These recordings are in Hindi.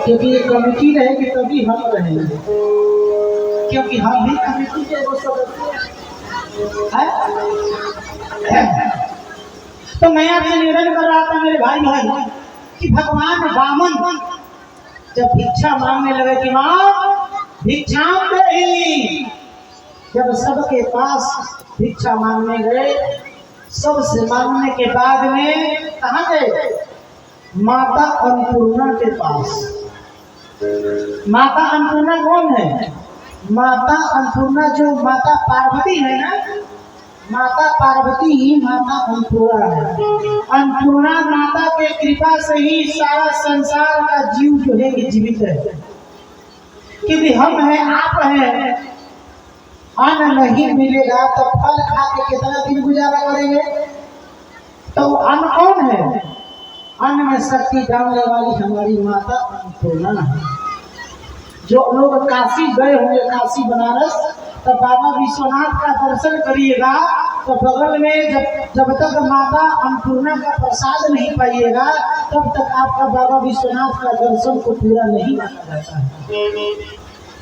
क्योंकि ये कमेटी रहेगी तभी हम रहेंगे, क्योंकि हम भी कमेटी के वो सदस्य हैं। तो मैं आपसे निवेदन कर रहा था मेरे भाई भाई कि भगवान वामन जब भिक्षा मांगने लगे कि माँ भिक्षा देही, जब सबके पास भिक्षा मांगने गए, सबसे मांगने के बाद में कहाँ गए? माता अन्नपूर्णा के पास। माता अन्नपूर्णा कौन है? माता अन्नपूर्णा जो माता पार्वती है ना, माता पार्वती ही माता अन्नपूर्णा है। अन्नपूर्णा माता के कृपा से ही सारा संसार का जीव जो है जीवित है, क्योंकि हम हैं, आप हैं। अन्न नहीं मिलेगा तो फल खा के कितना दिन गुजारा करेंगे? तो अन्न कौन है? अन्न में शक्ति डालने वाली हमारी माता अन्नपूर्णा है। जो लोग काशी गए होंगे, काशी बनारस, तो बाबा विश्वनाथ का दर्शन करिएगा तो बगल में जब तक माता अन्नपूर्णा का प्रसाद नहीं पाइएगा तब तक आपका बाबा विश्वनाथ का दर्शन को पूरा नहीं माना जाता है।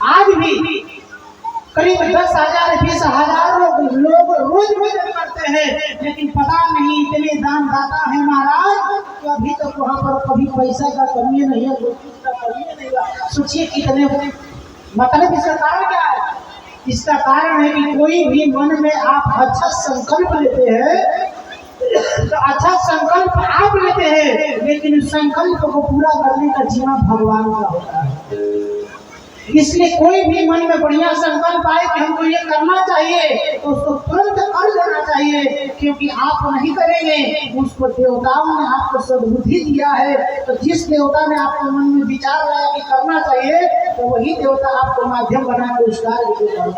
आज भी करीब 10,000 20,000 लोग रोज करते हैं, लेकिन पता नहीं इतने दान दाता है महाराज कि अभी तक वहाँ पर कभी पैसा का कमी नहीं है, रुपये का कमी नहीं है। सोचिए कितने, मतलब इसका कारण क्या है? इसका कारण है कि कोई भी मन में आप अच्छा संकल्प लेते हैं तो अच्छा संकल्प आप लेते हैं, लेकिन संकल्प को पूरा करने का जिम्मा भगवान का होता है। इसलिए कोई भी मन में बढ़िया संकल्प आए कि हमको ये करना चाहिए तो उसको तुरंत कर देना चाहिए, क्योंकि आप नहीं करेंगे, उसको देवताओं ने आपको सद्बुद्धि दिया है। तो जिस देवता ने आपके मन में विचार लाया कि करना चाहिए तो वही देवता आपको माध्यम बना के उस कार्य को करें।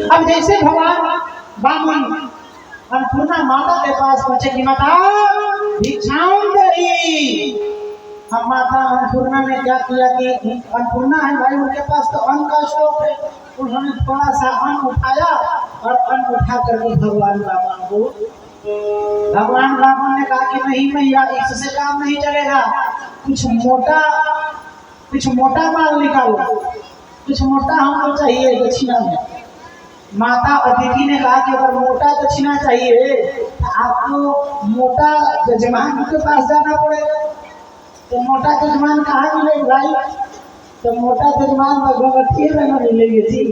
अब जैसे भगवान वामन अन्नपूर्णा माता के पास पहुंचे कि माता भिक्षाओं देही। अब माता अन्नपूर्णा ने क्या किया कि अन्नपूर्णा है भाई, उनके पास तो अन्न का स्टॉक है, उन्होंने थोड़ा सा अन्न उठाया और अन्न उठा करके भगवान वामन ने कहा कि नहीं मैया, इससे काम नहीं चलेगा, कुछ मोटा माल निकालो, कुछ मोटा हमको चाहिए दक्षिणा में। माता अदिति ने कहा कि अगर मोटा दक्षिणा चाहिए तो आपको मोटा जजमान के पास जाना पड़ेगा। तो मोटा जजमान कहाँ मिलेगा भाई? तो मोटा जजमान भगवती में न मिलेंगे जी।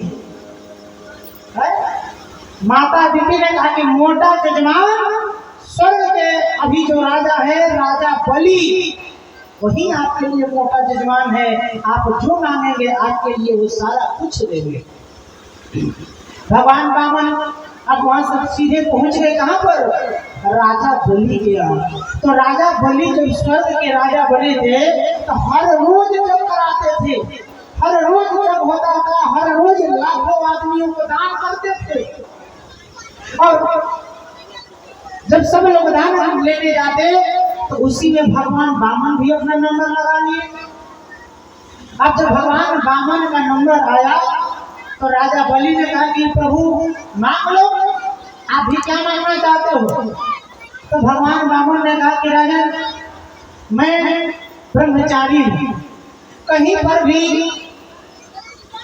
माता अदिति ने कहा कि मोटा जजमान स्वर्ग के अभी जो राजा है, राजा बलि, वही आपके लिए मोटा जजमान है। आप जो मांगेंगे आपके लिए वो सारा कुछ देंगे। भगवान वामन अब वहां से सीधे पहुंच गए कहाँ पर? राजा बलि के यहाँ। तो राजा बलि जब स्वर्ग के राजा बने थे तो हर रोज जब कराते थे, हर रोज जब होता था, हर रोज लाखों आदमियों को दान करते थे। और जब सब लोग दान लेने जाते तो उसी में भगवान वामन भी अपना नंबर लगा लिए। अब जब भगवान वामन का नंबर आया तो राजा बलि ने कहा कि प्रभु मांग लो, आप भी क्या मांगना चाहते हो? तो भगवान वामन ने कहा कि राजन, मैं ब्रह्मचारी हूँ, कहीं पर भी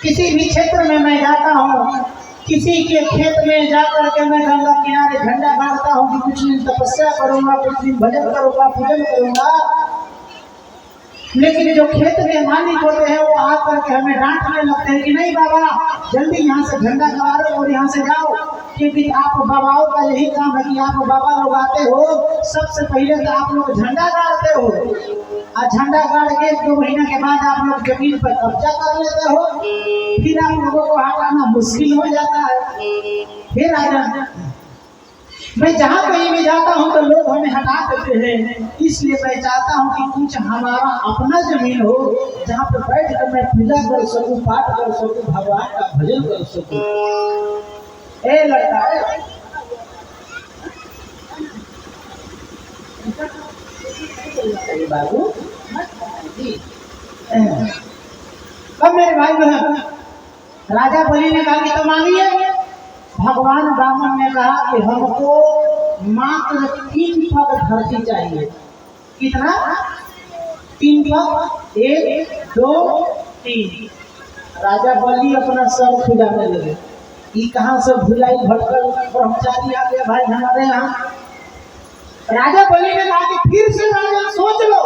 किसी भी क्षेत्र में मैं जाता हूँ, किसी के खेत में जाकर के मैं गंगा किनारे झंडा गाड़ता हूँ कि कुछ दिन तपस्या करूंगा, कुछ दिन भजन करूंगा, पूजन करूंगा, लेकिन जो खेत के मालिक होते हैं वो आकर के हमें डांटने लगते हैं कि नहीं बाबा, जल्दी यहाँ से झंडा गाड़ो और यहाँ से जाओ, क्योंकि आप बाबाओं का यही काम है कि आप बाबा लोग आते हो, सबसे पहले तो आप लोग झंडा गाड़ते हो और झंडा गाड़ के 2 महीना के बाद आप लोग जमीन पर कब्जा कर लेते हो, फिर आप लोगों को हटाना मुश्किल हो जाता है। फिर आ जाते, मैं जहाँ कहीं भी जाता हूँ तो लोग हमें हटा देते हैं, इसलिए मैं चाहता हूँ कि कुछ हमारा अपना जमीन हो जहाँ पर बैठ कर मैं पूजा कर सकूँ, पाठ कर सकूँ, भगवान का भजन कर सकूँ। ए लड़का है बाबू, अब मेरे भाई बहन, राजा बलि ने कहा कि तो मांगिए। भगवान वामन ने कहा कि हमको मात्र 3 पग धरती चाहिए, कितना? 3 पग, 1 2 3। राजा बलि अपना सर खुजाने लगे। ये कहाँ से भुलाई भटकर ब्रह्मचारी आ गया भाई हमारे यहाँ। राजा बलि ने कहा कि फिर से राजा सोच लो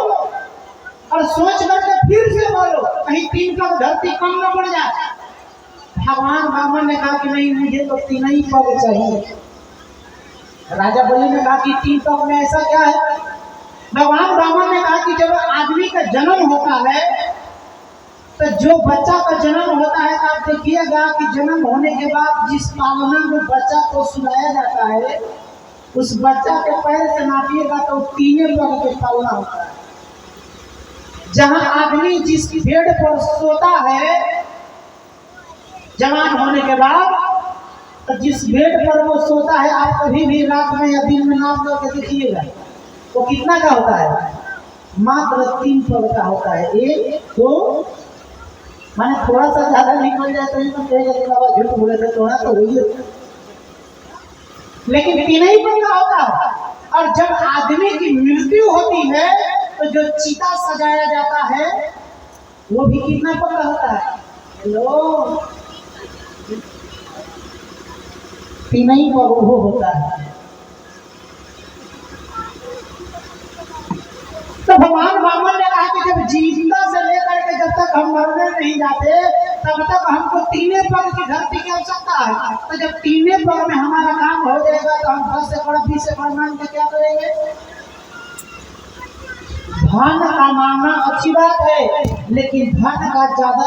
और सोच करके फिर से बोलो, कहीं 3 पग धरती कम न पड़ जाए। भगवान वामन ने कहा कि नहीं, मुझे तो 3 ही पग चाहिए। राजा बलि ने कहा कि 3 पग में ऐसा क्या है? भगवान वामन ने कहा कि जब आदमी का जन्म होता है तो जो बच्चा का जन्म होता है, तो आप देखिएगा कि जन्म होने के बाद जिस पालना में बच्चा को सुलाया जाता है, उस बच्चा के पैर से नापिएगा तो 3 पग के पालना होता है। जहां आदमी जिस बेड पर सोता है जवान होने के बाद, तो जिस बेड पर वो सोता है, आप कभी भी रात में या दिन में नाप करके देखिएगा, वो कितना का होता है? मात्र 3 पग का होता है। 1 2, माने थोड़ा सा ज्यादा निकल जाए तो ये तो कहेगा कि बाबा झूठ बोले थे, थोड़ा तो हुई है, लेकिन 3 ही पग का होता है। और जब आदमी की मृत्यु होती है तो जो चिता सजाया जाता है वो भी कितना पग का होता है? हेलो, 3 ही पग वो होता है। तो भगवान वामन ने कहा कि जब जीविता से लेकर के जब तक हम मरने नहीं जाते तब तक हमको 3 पग की धरती की आवश्यकता है। तो जब 3 पग में हमारा काम हो जाएगा तो हम 10 एकड़ 20 एकड़ मान के क्या करेंगे? धन कमाना अच्छी बात है, लेकिन धन का ज्यादा